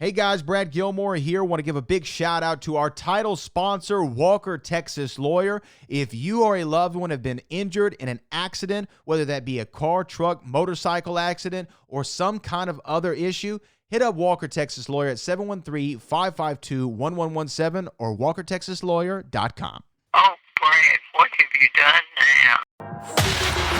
Hey guys, Brad Gilmore here. Want to give a big shout out to our title sponsor, Walker Texas Lawyer. If you or a loved one have been injured in an accident, whether that be a car, truck, motorcycle accident, or some kind of other issue, hit up Walker Texas Lawyer at 713-552-1117 or walkertexaslawyer.com. Oh, Brad, what have you done now?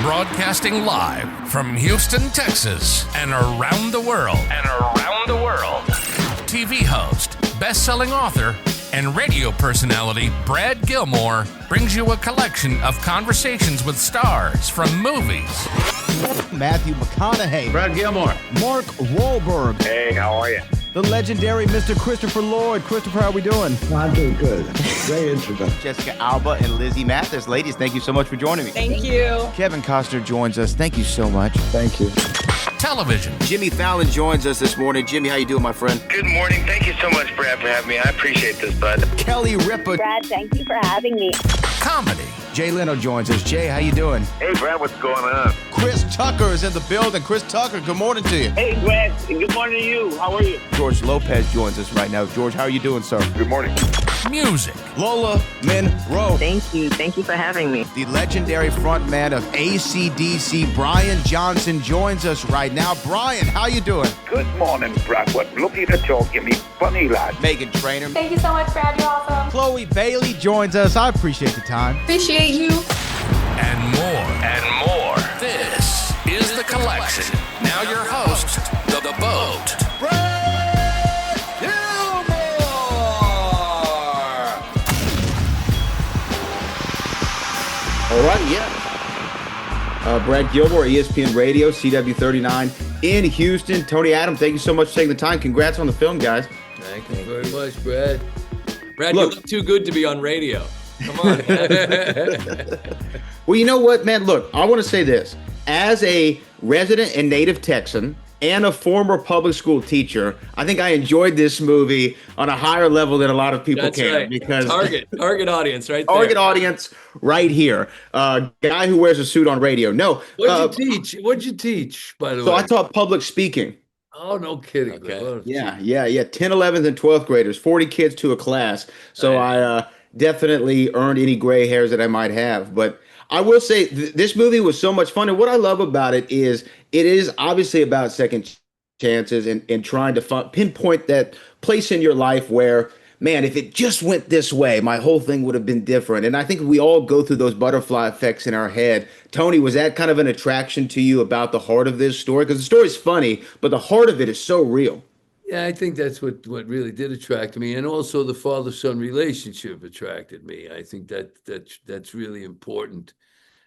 Broadcasting live from Houston, Texas, and around the world. TV host, best-selling author, and radio personality Brad Gilmore brings you a collection of conversations with stars from movies. Matthew McConaughey. Brad Gilmore. Mark Wahlberg. Hey, how are you? The legendary Mr. Christopher Lloyd. Christopher, how we doing? I'm doing good. Great introduction. Jessica Alba and Lizzie Mathis. Ladies, thank you so much for joining me. Thank you. Kevin Costner joins us. Thank you so much. Thank you. Television. Jimmy Fallon joins us this morning. Jimmy, how you doing, my friend? Good morning. Thank you so much, Brad, for having me. I appreciate this, bud. Kelly Ripa. Brad, thank you for having me. Comedy. Jay Leno joins us. Jay, how you doing? Hey, Brad, what's going on? Chris Tucker is in the building. Chris Tucker, good morning to you. Hey, Brad, and good morning to you. How are you? George Lopez joins us right now. George, how are you doing, sir? Good morning. Music. Lola Monroe. Thank you. Thank you for having me. The legendary frontman of AC/DC, Brian Johnson, joins us right now. Brian, how you doing? Good morning, Brad. What lovely to talk. You me funny lad. Megan Trainor. Thank you so much, Brad. You're awesome. Chloe Bailey joins us. I appreciate the time. Appreciate you. And more. This is The Collection. Now your host, The Boat. Brad Gilmore! All right, yeah. Brad Gilmore, ESPN Radio, CW39 in Houston. Tony Adam, thank you so much for taking the time. Congrats on the film, guys. Thank you very much, Brad. Brad, Look, you look too good to be on radio. Come on. Well, you know what, man? Look, I want to say this. As a resident and native Texan and a former public school teacher, I think I enjoyed this movie on a higher level than a lot of people That's can. right. Because Target audience right there. target audience right here. Guy who wears a suit on radio. No. What'd you teach? What'd you teach, by the way? So I taught public speaking. Oh, no kidding. Okay. Oh, Yeah. 10th, 11th, and 12th graders, 40 kids to a class. So I definitely earned any gray hairs that I might have. But I will say this movie was so much fun. And what I love about it is obviously about second chances and trying to pinpoint that place in your life where, man, if it just went this way, my whole thing would have been different. And I think we all go through those butterfly effects in our head. Tony, was that kind of an attraction to you about the heart of this story? Because the story's funny, but the heart of it is so real. Yeah, I think that's what really did attract me, and also the father-son relationship attracted me. I think that's really important,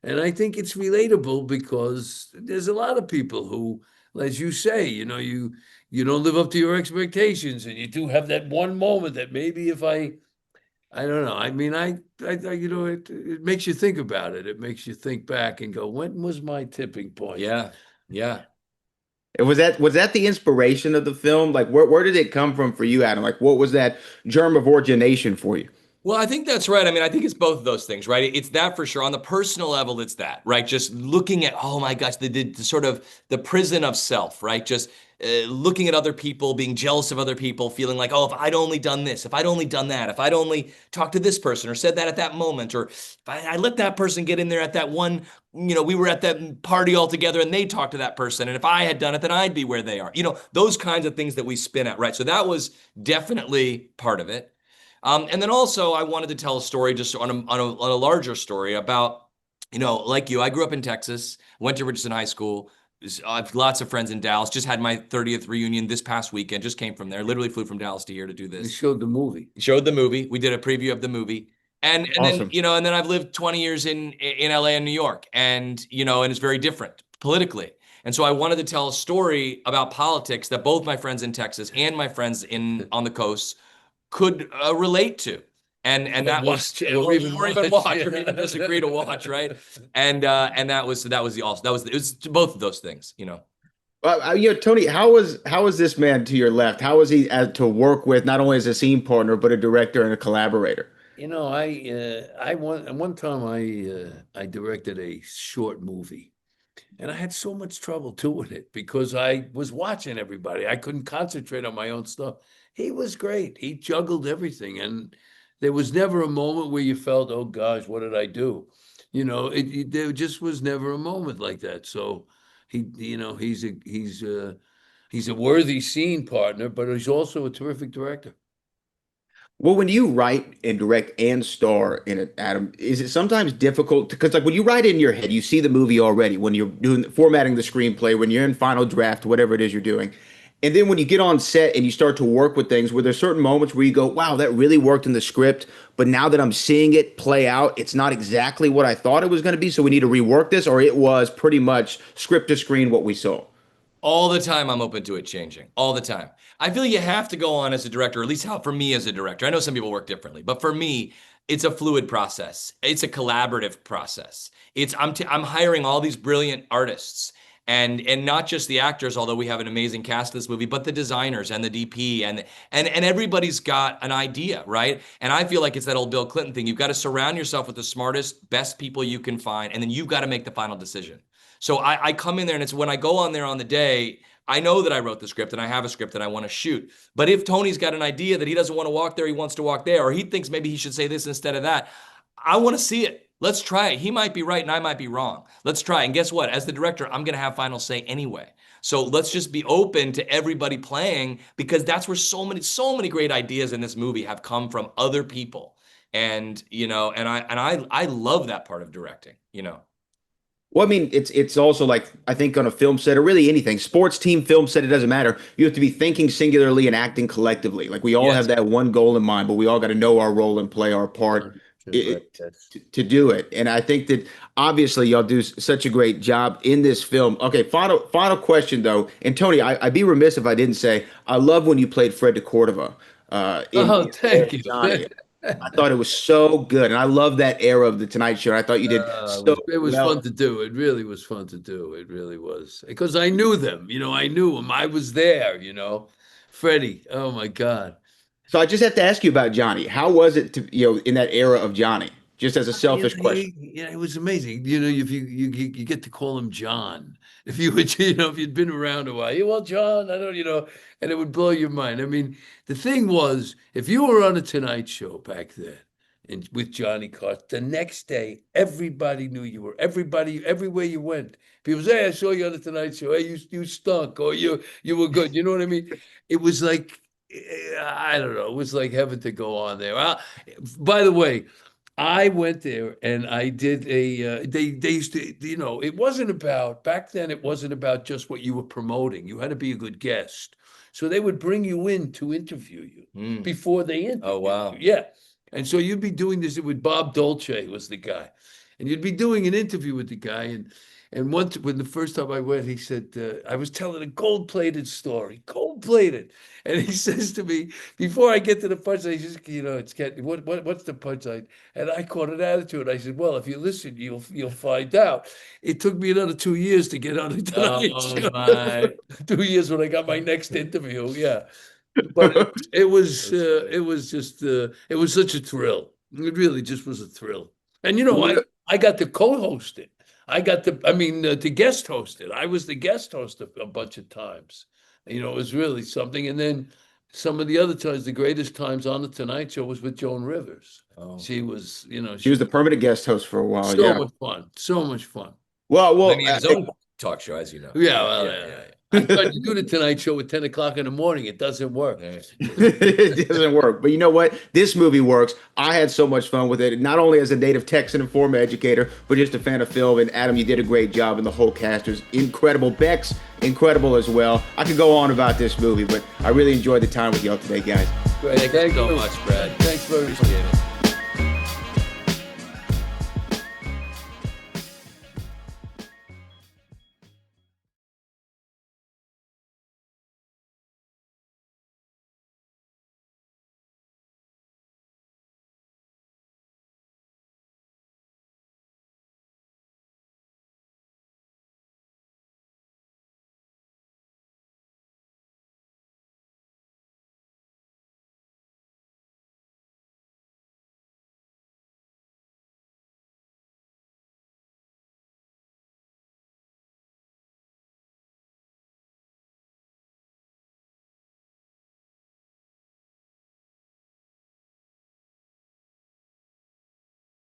and I think it's relatable because there's a lot of people who, as you say, you don't live up to your expectations, and you do have that one moment that maybe if I don't know. I mean, it makes you think about it. It makes you think back and go, when was my tipping point? Yeah. Was that the inspiration of the film? Like, where did it come from for you, Adam? Like, what was that germ of origination for you? Well, I think that's right. I mean, I think it's both of those things, right? It's that for sure. On the personal level, it's that, right? Just looking at, oh my gosh, the sort of the prison of self, right? Just looking at other people, being jealous of other people, feeling like, oh, if I'd only done this, if I'd only done that, if I'd only talked to this person or said that at that moment, or if I let that person get in there at that one, we were at that party all together and they talked to that person. And if I had done it, then I'd be where they are. Those kinds of things that we spin at, right? So that was definitely part of it. And then also I wanted to tell a story just on a larger story about, like you, I grew up in Texas, went to Richardson High School. I have lots of friends in Dallas, just had my 30th reunion this past weekend, just came from there, literally flew from Dallas to here to do this. You showed the movie. We did a preview of the movie. And Awesome. then, and then I've lived 20 years in LA and New York and it's very different politically. And so I wanted to tell a story about politics that both my friends in Texas and my friends on the coast could relate to, and that was or even disagree to watch, right? And that was it was both of those things, Tony, how was this man to your left? How was he to work with, not only as a scene partner but a director and a collaborator? One time I directed a short movie, And I had so much trouble doing it because I was watching everybody. I couldn't concentrate on my own stuff. He was great. He juggled everything. And there was never a moment where you felt, oh gosh, what did I do? You know, there just was never a moment like that. So he's a worthy scene partner, but he's also a terrific director. Well, when you write and direct and star in it, Adam, is it sometimes difficult? Because like when you write it in your head, you see the movie already. When you're doing formatting the screenplay, when you're in final draft, whatever it is you're doing, and then when you get on set and you start to work with things, where there's certain moments where you go, "Wow, that really worked in the script," but now that I'm seeing it play out, it's not exactly what I thought it was going to be. So we need to rework this, or it was pretty much script to screen what we saw. All the time I'm open to it changing, all the time. I feel you have to go on as a director, or at least how for me as a director. I know some people work differently, but for me, it's a fluid process. It's a collaborative process. I'm hiring all these brilliant artists and not just the actors, although we have an amazing cast of this movie, but the designers and the DP and everybody's got an idea, right? And I feel like it's that old Bill Clinton thing. You've got to surround yourself with the smartest, best people you can find, and then you've got to make the final decision. So I come in there, and it's when I go on there on the day, I know that I wrote the script and I have a script that I want to shoot. But if Tony's got an idea that he doesn't want to walk there, he wants to walk there, or he thinks maybe he should say this instead of that, I want to see it. Let's try it. He might be right and I might be wrong. Let's try it. And guess what? As the director, I'm going to have final say anyway. So let's just be open to everybody playing, because that's where so many great ideas in this movie have come from other people. And, you know, and I love that part of directing, you know. Well, I mean, it's also like, I think on a film set or really anything, sports team, film set, it doesn't matter. You have to be thinking singularly and acting collectively. Like we all have that one goal in mind, but we all got to know our role and play our part to do it. And I think that obviously y'all do such a great job in this film. Okay, final question though. And Tony, I'd be remiss if I didn't say, I love when you played Fred de Cordova. Thank you. Johnny. I thought it was so good, and I love that era of the Tonight Show. I thought you did it was fun to do. It really was fun to do. It really was, because I knew them. You know, I knew them. I was there. You know, Freddie. Oh my God. So I just have to ask you about Johnny. How was it to, you know, in that era of Johnny? Just as a selfish question. Yeah, it was amazing. You know, if you get to call him John. If you would, you know, if you'd been around a while, well, John, I don't, you know, and it would blow your mind. I mean, the thing was, if you were on a Tonight Show back then, and with Johnny Carson, the next day, everybody knew you were. Everybody, everywhere you went, people say, "Hey, I saw you on the Tonight Show. Hey, you stunk, or you were good." You know what I mean? It was like, I don't know. It was like heaven to go on there. By the way, I went there and I did they used to, you know, it wasn't about, back then it wasn't about just what you were promoting. You had to be a good guest. So they would bring you in to interview you before they interviewed Oh, wow. you. Yeah. And so you'd be doing this with Bob Dolce was the guy. And you'd be doing an interview with the guy. And once, when the first time I went, he said, I was telling a gold-plated story, gold-plated. And he says to me, before I get to the punchline, he says, you know, what's the punchline? And I caught an attitude. I said, well, if you listen, you'll find out. It took me another 2 years to get on the Tonight Show. My. 2 years when I got my next interview. Yeah. But it was such a thrill. It really just was a thrill. And, you know, I got to co-host it. I got to guest host it. I was the guest host a bunch of times. You know, it was really something. And then some of the other times, the greatest times on the Tonight Show was with Joan Rivers. Oh. She was, you know. She was the permanent guest host for a while. So much fun. So much fun. Well, I mean, his own talk show, as you know. Yeah, well, yeah. I thought you do the Tonight Show at 10 o'clock in the morning. It doesn't work. It doesn't work. But you know what? This movie works. I had so much fun with it, not only as a native Texan and former educator, but just a fan of film. And Adam, you did a great job, and the whole cast is incredible. Beck's incredible as well. I could go on about this movie, but I really enjoyed the time with y'all today, guys. Great. Thank you so much, Brad. Thanks very much. Appreciate it.